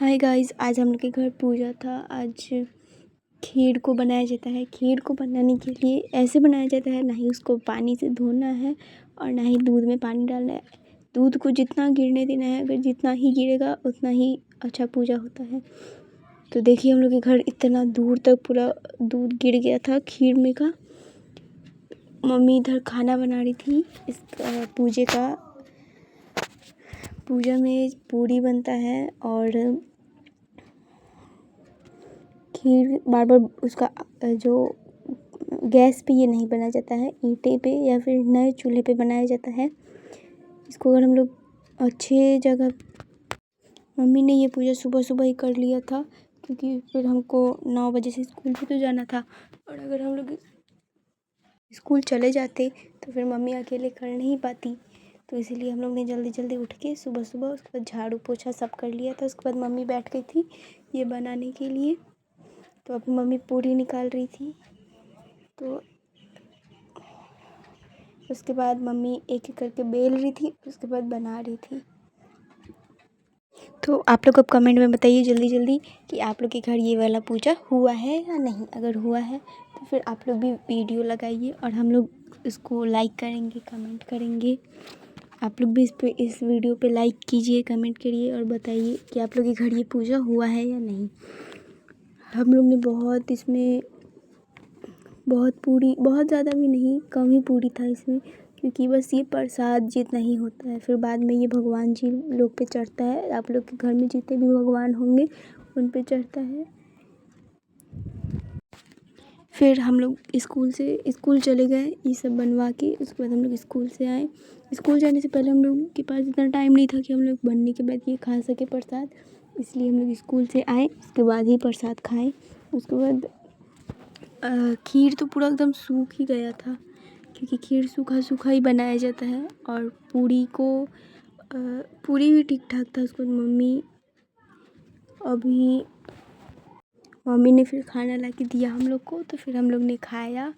Hi guys, आज हम लोग के घर पूजा था। आज खीर को बनाया जाता है। खीर को बनाने के लिए ऐसे बनाया जाता है, ना ही उसको पानी से धोना है और ना ही दूध में पानी डालना है। दूध को जितना गिरने देना है, अगर जितना ही गिरेगा उतना ही अच्छा पूजा होता है। तो देखिए, हम लोग के घर इतना दूर तक पूरा दूध गिर गया था खीर में का। मम्मी इधर खाना बना रही थी। इस पूजा में पूरी बनता है और खीर बार बार उसका जो गैस पे ये नहीं बनाया जाता है, ईंटे पे या फिर नए चूल्हे पे बनाया जाता है। इसको अगर हम लोग अच्छे जगह, मम्मी ने ये पूजा सुबह सुबह ही कर लिया था क्योंकि फिर हमको 9 बजे से स्कूल पे तो जाना था, और अगर हम लोग स्कूल चले जाते तो फिर मम्मी अकेले कर नहीं पाती। तो इसीलिए हम लोग ने जल्दी जल्दी उठ के सुबह सुबह उसके बाद झाड़ू पोछा सब कर लिया था। उसके बाद मम्मी बैठ गई थी ये बनाने के लिए। तो अभी मम्मी पूरी निकाल रही थी। तो उसके बाद मम्मी एक एक करके बेल रही थी, उसके बाद बना रही थी। तो आप लोग अब कमेंट में बताइए जल्दी जल्दी कि आप लोग के घर ये वाला पूजा हुआ है या नहीं। अगर हुआ है तो फिर आप लोग भी वीडियो लगाइए और हम लोग इसको लाइक करेंगे, कमेंट करेंगे। आप लोग भी इस वीडियो पे लाइक कीजिए, कमेंट करिए और बताइए कि आप लोग के घर ये पूजा हुआ है या नहीं। हम लोग ने इसमें बहुत पूरी, बहुत ज़्यादा भी नहीं, कम ही पूरी था इसमें, क्योंकि बस ये प्रसाद जितना ही होता है। फिर बाद में ये भगवान जी लोग पे चढ़ता है। आप लोग के घर में जितने भी भगवान होंगे उन पे चढ़ता है। फिर हम लोग स्कूल चले गए ये सब बनवा के। उसके बाद हम लोग स्कूल से आए। स्कूल जाने से पहले हम लोग के पास इतना टाइम नहीं था कि हम लोग बनने के बाद ये खा सके प्रसाद, इसलिए हम लोग स्कूल से आए, उसके बाद ही प्रसाद खाए। उसके बाद खीर तो पूरा एकदम सूख ही गया था, क्योंकि खीर सूखा सूखा ही बनाया जाता है। और पूरी भी ठीक ठाक था। उसके बाद मम्मी ने फिर खाना ला के दिया हम लोग को। तो फिर हम लोग ने खाया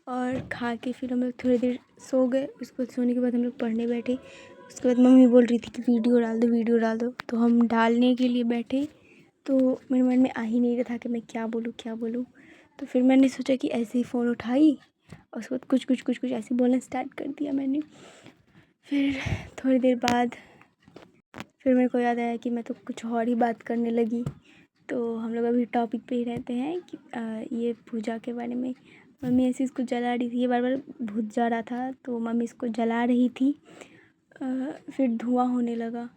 और खा के फिर हम लोग थोड़ी देर सो गए। उसके बाद सोने के बाद हम लोग पढ़ने बैठे। उसके बाद मम्मी बोल रही थी कि वीडियो डाल दो, वीडियो डाल दो। तो हम डालने के लिए बैठे, तो मेरे मन में आ ही नहीं रहा था कि मैं क्या बोलूँ। तो फिर मैंने सोचा कि ऐसे ही फ़ोन उठाई और उसके बाद कुछ ऐसे बोलना स्टार्ट कर दिया मैंने। फिर थोड़ी देर बाद फिर मेरे को याद आया कि मैं तो कुछ और ही बात करने लगी। तो हम लोग अभी टॉपिक पे ही रहते हैं कि ये पूजा के बारे में। मम्मी ऐसे इसको जला रही थी, ये बार बार भूत जा रहा था, तो मम्मी इसको जला रही थी। फिर धुआं होने लगा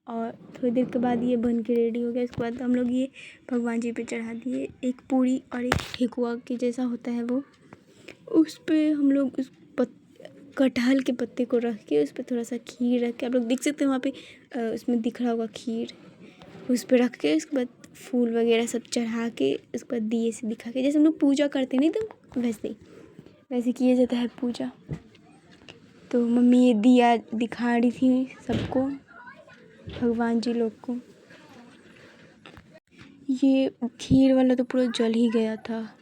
और थोड़ी देर के बाद ये बन के रेडी हो गया। इसके बाद हम लोग ये भगवान जी पे चढ़ा दिए। एक पूरी और एक ठेकुआ के जैसा होता है वो, उस पे हम लोग कटहल के पत्ते को रख के उस पर थोड़ा सा खीर रख के, आप लोग देख सकते हैं वहाँ पे उसमें दिख रहा होगा खीर, उस पर रख के उसके बाद फूल वगैरह सब चढ़ा के उसके बाद दिए से दिखा के, जैसे हम लोग पूजा करते नहीं तो वैसे किया जाता है पूजा। तो मम्मी ये दिया दिखा रही थी सबको, भगवान जी लोग को। ये खीर वाला तो पूरा जल ही गया था,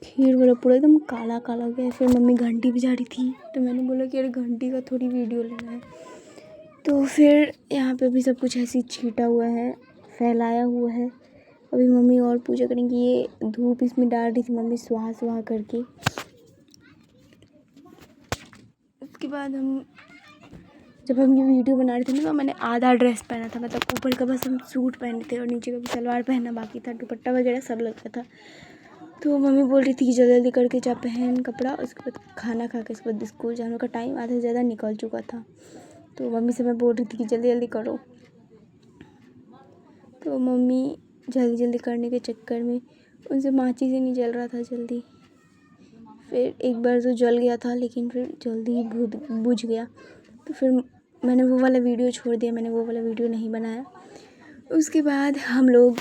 खीर वाला पूरा एकदम काला काला हो गया। फिर मम्मी घंटी बजा रही थी, तो मैंने बोला कि यार घंटी का थोड़ी वीडियो लेना है। तो फिर यहाँ पे भी सब कुछ ऐसे ही छीटा हुआ है, फैलाया हुआ है। अभी मम्मी और पूजा करेंगी। ये धूप इसमें डाल रही थी मम्मी सुहा सुहा करके। उसके बाद जब हम ये वीडियो बना रहे थे ना, तो मैंने आधा ड्रेस पहना था, मतलब ऊपर का बस हम सूट पहने थे और नीचे का भी सलवार पहनना बाकी था, दुपट्टा वगैरह सब लगा था। तो मम्मी बोल रही थी कि जल्दी जल्दी करके जा पहन कपड़ा, उसके बाद खाना खा के उसके बाद स्कूल जाने का टाइम आधा से ज़्यादा निकल चुका था। तो मम्मी से मैं बोल रही थी कि जल्दी जल्दी करो। तो मम्मी जल्दी जल्दी करने के चक्कर में उनसे माचिस ही नहीं जल रहा था जल्दी। फिर एक बार तो जल गया था, लेकिन फिर जल्दी ही बुझ गया। तो फिर मैंने वो वाला वीडियो छोड़ दिया, मैंने वो वाला वीडियो नहीं बनाया। उसके बाद हम लोग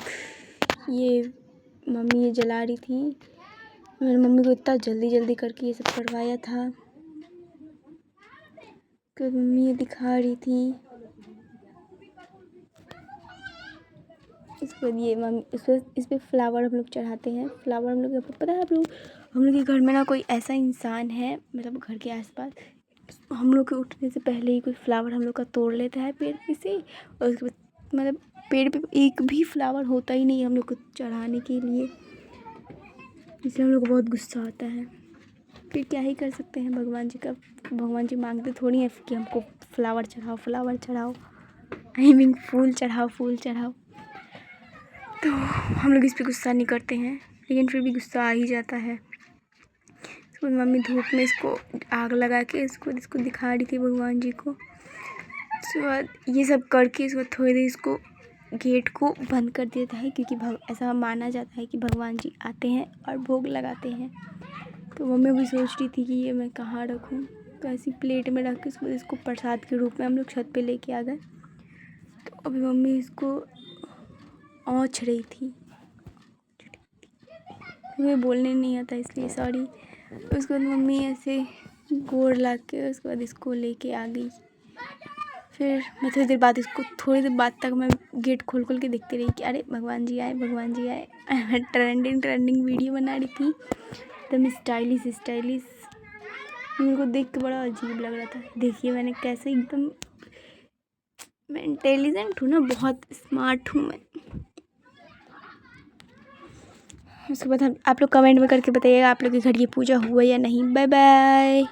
मम्मी ये जला रही थी। मेरी मम्मी को इतना जल्दी जल्दी करके ये सब करवाया था कि मम्मी ये दिखा रही थी। इसके बाद ये मम्मी इस पर फ्लावर हम लोग चढ़ाते हैं। फ्लावर हम लोग पता है हम लोग के घर में ना कोई ऐसा इंसान है, मतलब घर के आसपास, हम लोग के उठने से पहले ही कोई फ्लावर हम लोग का तोड़ लेता है पेड़ पे से, और उसके बाद मतलब पेड़ पे एक भी फ्लावर होता ही नहीं हम लोग को चढ़ाने के लिए, इसलिए हम लोग को बहुत गुस्सा आता है। फिर क्या ही कर सकते हैं, भगवान जी का, भगवान जी मांगते थोड़ी हैं कि हमको फ्लावर चढ़ाओ, फ्लावर चढ़ाओ, आई मीन फूल चढ़ाओ, फूल चढ़ाओ। तो हम लोग इस पर गुस्सा नहीं करते हैं, लेकिन फिर भी गुस्सा आ ही जाता है। तो मम्मी धूप में इसको आग लगा के इसको दिखा रही थी भगवान जी को। उसके बाद ये सब करके इसको थोड़ी देर इसको गेट को बंद कर देता है, क्योंकि ऐसा माना जाता है कि भगवान जी आते हैं और भोग लगाते हैं। तो मम्मी भी सोच रही थी कि ये मैं कहाँ रखूँ, तो ऐसी प्लेट में रख के इसको प्रसाद के रूप में हम लोग छत पे लेके आ गए। तो अभी मम्मी इसको औंछ रही थी, मुझे बोलने नहीं आता इसलिए सॉरी। उसके बाद मम्मी ऐसे गोड़ ला के उसके बाद इसको लेके आ गई। फिर मैं थोड़ी देर बाद तक मैं गेट खोल के देखती रही कि अरे भगवान जी आए, भगवान जी आए। ट्रेंडिंग वीडियो बना रही थी एकदम स्टाइलिश। मेरे को देख के बड़ा अजीब लग रहा था। देखिए मैंने कैसे एकदम, मैं इंटेलिजेंट हूँ ना, बहुत स्मार्ट हूँ मैं। उसके बाद आप लोग कमेंट में करके बताइएगा आप लोग के घर ये पूजा हुआ या नहीं। Bye bye.